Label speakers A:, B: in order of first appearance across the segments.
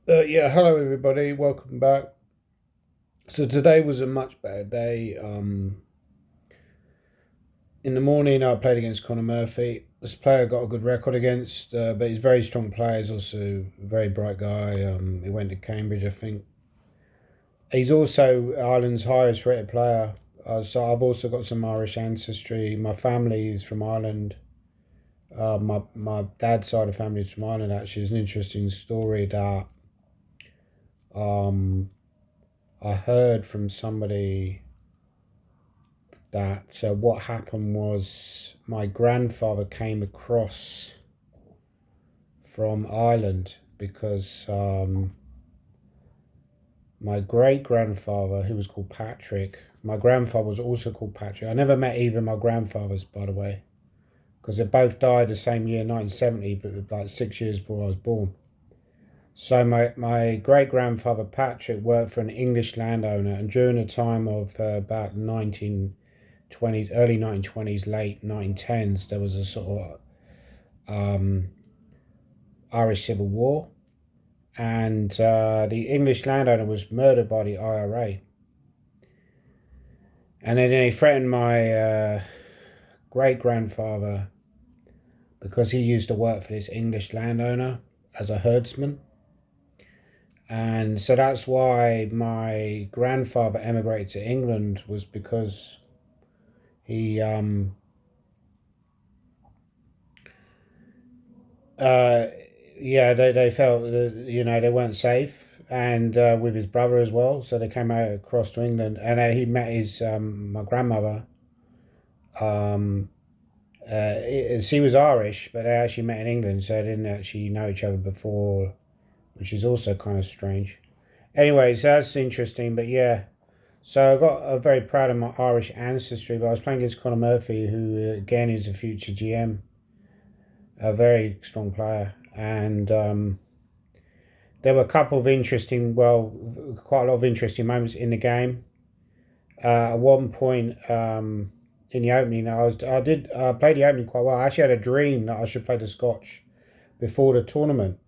A: Yeah, hello everybody, welcome back. So today was a much better day. In the morning, I played against Conor Murphy. This player I got a good record against, but he's a very strong player. He's also a very bright guy. He went to Cambridge, I think. He's also Ireland's highest rated player. So I've also got some Irish ancestry. My family is from Ireland. My dad's side of the family is from Ireland. Actually, it's an interesting story that um, I heard from somebody that what happened was my grandfather came across from Ireland because my great grandfather, who was called Patrick, my grandfather was also called Patrick. I never met either of my grandfathers, by the way, because they both died the same year, 1970, but like 6 years before I was born. So my great grandfather Patrick worked for an English landowner, and during the time of about 1920s, early 1920s, late 1910s, there was a sort of Irish Civil War, and the English landowner was murdered by the IRA. And then they threatened my great grandfather because he used to work for this English landowner as a herdsman. And so that's why my grandfather emigrated to England, was because he uh yeah, they felt that, they weren't safe, and with his brother as well, so they came out across to England, and he met his my grandmother. um she was Irish, but they actually met in England, so they didn't actually know each other before, which is also kind of strange. Anyway, so that's interesting, but yeah. So I got very proud of my Irish ancestry, but I was playing against Conor Murphy, who again is a future GM, a very strong player, and there were a couple of interesting, well, quite a lot of interesting moments in the game. At one point, in the opening, I did play the opening quite well. I actually had a dream that I should play the Scotch before the tournament,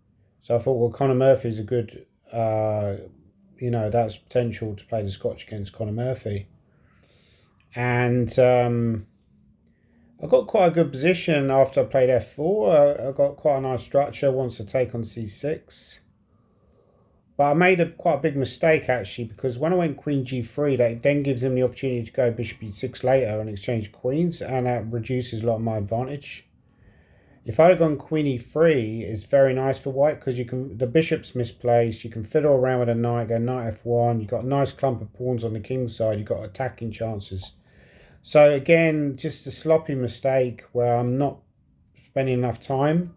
A: so I thought, well, Conor Murphy's a good, that's potential to play the Scotch against Conor Murphy, and I got quite a good position after I played f4. I got quite a nice structure once I take on c6. But I made a quite a big mistake actually, because when I went queen g3, that then gives him the opportunity to go bishop e6 later and exchange queens, and that reduces a lot of my advantage. If I'd have gone queen e3, it's very nice for white because the bishop's misplaced. You can fiddle around with a knight, go knight f1. You've got a nice clump of pawns on the king's side. You've got attacking chances. So again, just a sloppy mistake where I'm not spending enough time.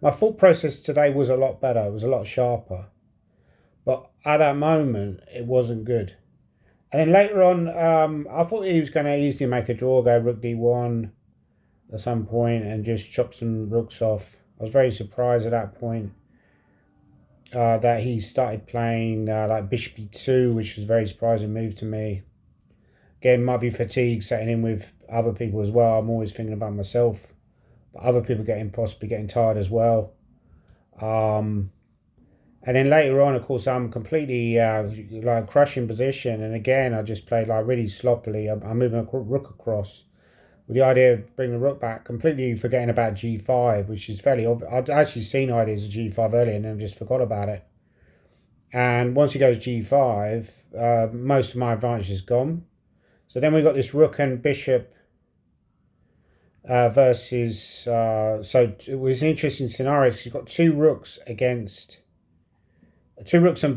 A: My thought process today was a lot better. It was a lot sharper. But at that moment, it wasn't good. And then later on, I thought he was going to easily make a draw, go rook d1 at some point and just chop some rooks off. I was very surprised at that point that he started playing like bishop e2, which was a very surprising move to me. Again, might be fatigue setting in with other people as well. I'm always thinking about myself, but other people possibly getting tired as well. Um, And then later on, of course, I'm completely like crushing position. And again, I just played like really sloppily. I'm moving a rook across with the idea of bringing the rook back, completely forgetting about g5, which is fairly obvious. I'd actually seen ideas of g5 earlier and then just forgot about it. And once he goes g5, most of my advantage is gone. So then we got this rook and bishop versus. So it was an interesting scenario because you've got two rooks and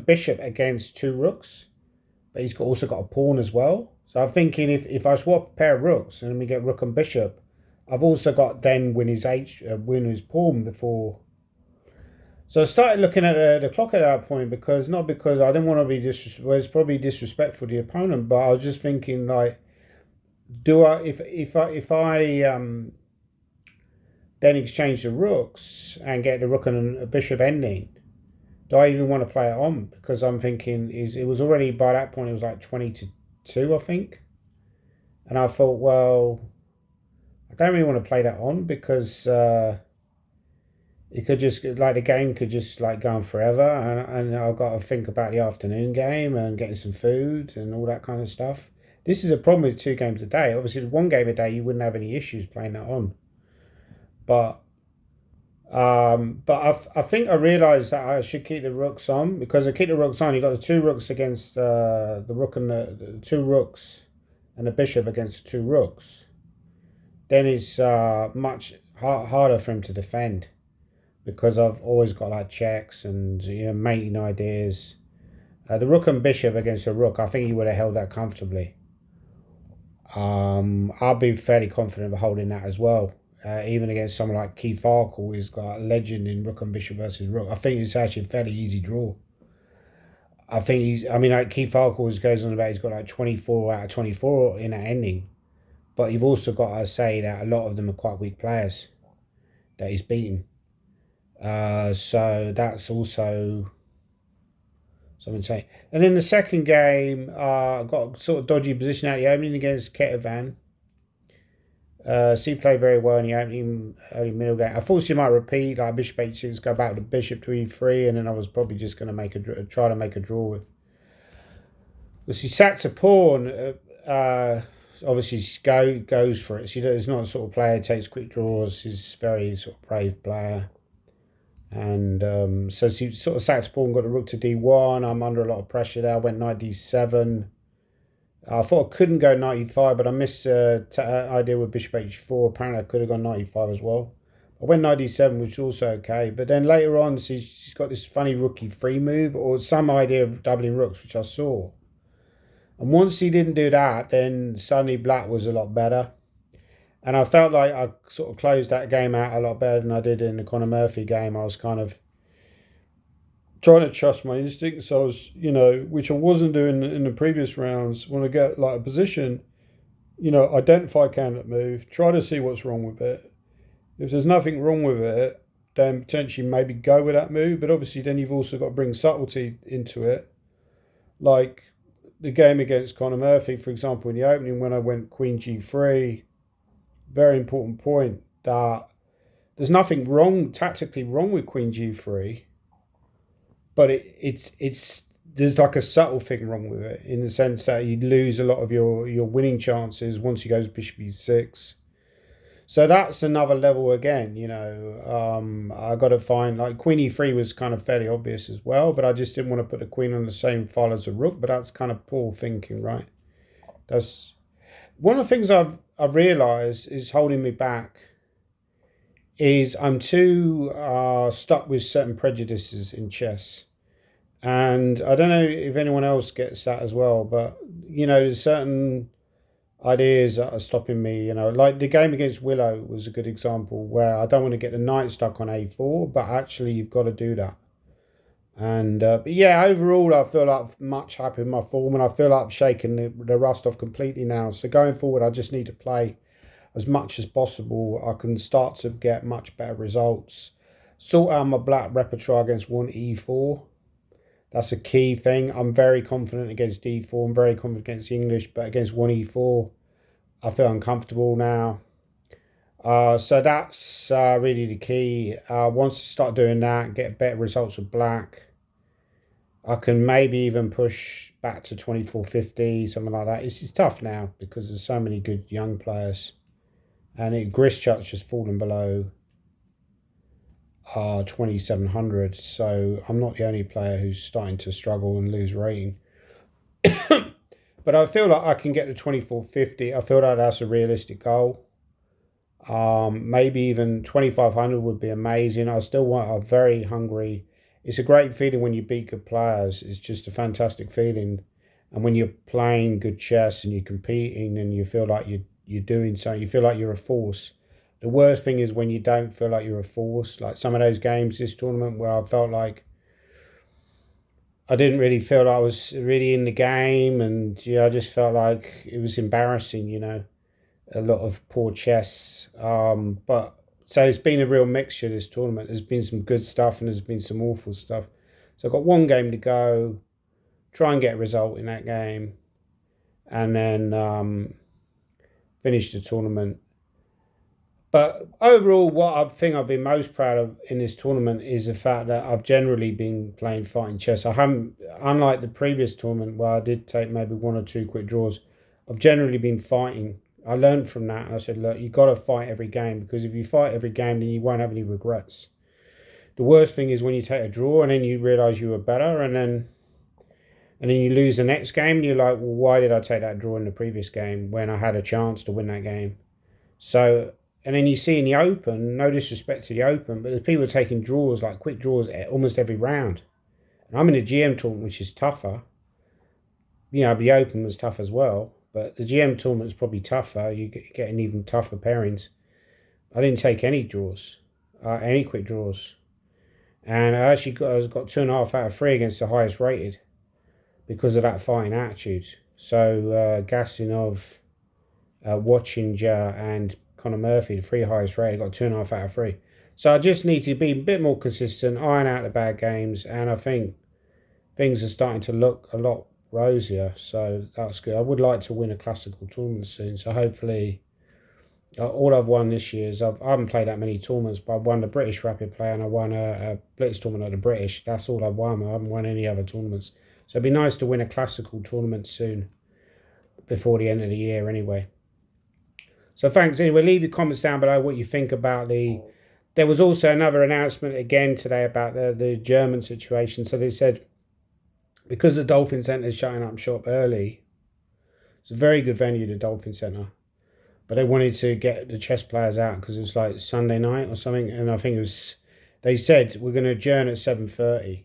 A: bishop against two rooks, but he's also got a pawn as well. So I'm thinking if I swap a pair of rooks and we get rook and bishop, I've also got then win his pawn before. So I started looking at the clock at that point, because not because I didn't want to be well, it's probably disrespectful to the opponent, but I was just thinking like, do I if I then exchange the rooks and get the rook and a bishop ending, do I even want to play it on? Because I'm thinking it was already, by that point it was like 20-2, I think, and I thought, well, I don't really want to play that on because it could just like the game could just like go on forever, and I've got to think about the afternoon game and getting some food and all that kind of stuff. This is a problem with 2 games a day. Obviously, with 1 game a day, you wouldn't have any issues playing that on. But I think I realised that I should keep the rooks on because I keep the rooks on. You got the 2 rooks against the rook and the 2 rooks and the bishop against 2 rooks. Then it's much harder for him to defend because I've always got like checks and mating ideas. The rook and bishop against a rook, I think he would have held that comfortably. I'll be fairly confident of holding that as well. Even against someone like Keith Farkle, who's got a legend in rook and bishop versus rook. I think it's actually a fairly easy draw. I think like Keith Farkle goes on about he's got like 24 out of 24 in that ending. But you've also got to say that a lot of them are quite weak players that he's beaten. So that's also something to say. And in the second game, I got a sort of dodgy position out the opening against Ketavan. So he played very well in the opening early middle game. I thought she might repeat like bishop h6, go back to bishop to e3, and then I was probably just going to try to make a draw with. Because she sacked a pawn. Obviously, she goes for it. She's not a sort of player who takes quick draws. She's a very sort of brave player. And so she sort of sacked a pawn, got a rook to d1. I'm under a lot of pressure there. I went knight d7. I thought I couldn't go knight e5, but I missed the idea with bishop h4. Apparently, I could have gone knight e5 as well. I went knight d7, which was also okay. But then later on, she's got this funny rook e3 move, or some idea of doubling rooks, which I saw. And once he didn't do that, then suddenly black was a lot better. And I felt like I sort of closed that game out a lot better than I did in the Conor Murphy game. I was kind of trying to trust my instincts. So I was, which I wasn't doing in the previous rounds. When I get like a position, identify candidate move, try to see what's wrong with it. If there's nothing wrong with it, then potentially maybe go with that move. But obviously then you've also got to bring subtlety into it. Like the game against Conor Murphy, for example, in the opening when I went queen g3, very important point that there's nothing tactically wrong with queen g3, but it's there's like a subtle thing wrong with it in the sense that you lose a lot of your winning chances once he goes bishop e6. So that's another level again, I got to find like queen e3 was kind of fairly obvious as well, but I just didn't want to put the queen on the same file as a rook, but that's kind of poor thinking, right? That's one of the things I've realised is holding me back is I'm too stuck with certain prejudices in chess. And I don't know if anyone else gets that as well, but, there's certain ideas that are stopping me, like the game against Willow was a good example where I don't want to get the knight stuck on a4, but actually you've got to do that. And but yeah, overall I feel like I'm much happier with my form, and I feel like I'm shaking the rust off completely now. So going forward, I just need to play as much as possible. I can start to get much better results. Sort out my black repertoire against 1e4. That's a key thing. I'm very confident against d4. I'm very confident against English, but against 1e4, I feel uncomfortable now. So that's really the key. Once I start doing that, get better results with black, I can maybe even push back to 2450, something like that. It's tough now because there's so many good young players. And Grischuk's just fallen below 2700. So I'm not the only player who's starting to struggle and lose rating. But I feel like I can get to 2450. I feel like that's a realistic goal. Maybe even 2500 would be amazing. I still want a very hungry. It's a great feeling when you beat good players. It's just a fantastic feeling. And when you're playing good chess and you're competing and you feel like you're doing something, you feel like you're a force. The worst thing is when you don't feel like you're a force. Like some of those games this tournament where I felt like I didn't really feel like I was really in the game, and I just felt like it was embarrassing, a lot of poor chess. But so it's been a real mixture this tournament. There's been some good stuff and there's been some awful stuff. So I've got 1 game to go, try and get a result in that game, and then finish the tournament. But overall, what I think I've been most proud of in this tournament is the fact that I've generally been playing fighting chess. I haven't, unlike the previous tournament where I did take maybe one or two quick draws, I've generally been fighting. I learned from that and I said, look, you've got to fight every game, because if you fight every game, then you won't have any regrets. The worst thing is when you take a draw and then you realise you were better, and then you lose the next game and you're like, well, why did I take that draw in the previous game when I had a chance to win that game? So, and then you see in the Open, no disrespect to the Open, but there's people taking draws, like quick draws, almost every round. And I'm in a GM tournament, which is tougher. You know, the Open was tough as well, but the GM tournament is probably tougher. You're getting even tougher pairings. I didn't take any draws, any quick draws. And I actually got 2.5 out of 3 against the highest rated because of that fighting attitude. So Gasinov, Watchinger, and Conor Murphy, the 3 highest rated, got 2.5 out of 3. So I just need to be a bit more consistent, iron out the bad games, and I think things are starting to look a lot rosier. So that's good. I would like to win a classical tournament soon. So hopefully, all I've won this year is I haven't played that many tournaments, but I've won the British Rapid Play and I won a Blitz tournament at the British. That's all I've won. I haven't won any other tournaments. So it'd be nice to win a classical tournament soon, before the end of the year anyway. So thanks anyway. Leave your comments down below what you think about the... There was also another announcement again today about the German situation. So they said, because the Dolphin Centre is shutting up shop early, it's a very good venue, the Dolphin Centre, but they wanted to get the chess players out because it was like Sunday night or something, and I think it was... They said, we're going to adjourn at 7:30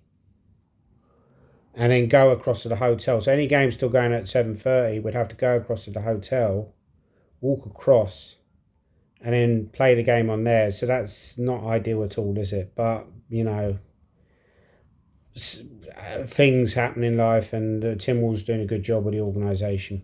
A: and then go across to the hotel. So any game still going at 7:30 would have to go across to the hotel, walk across, and then play the game on there. So that's not ideal at all, is it? But, you know, things happen in life, and Tim Wall's doing a good job with the organisation.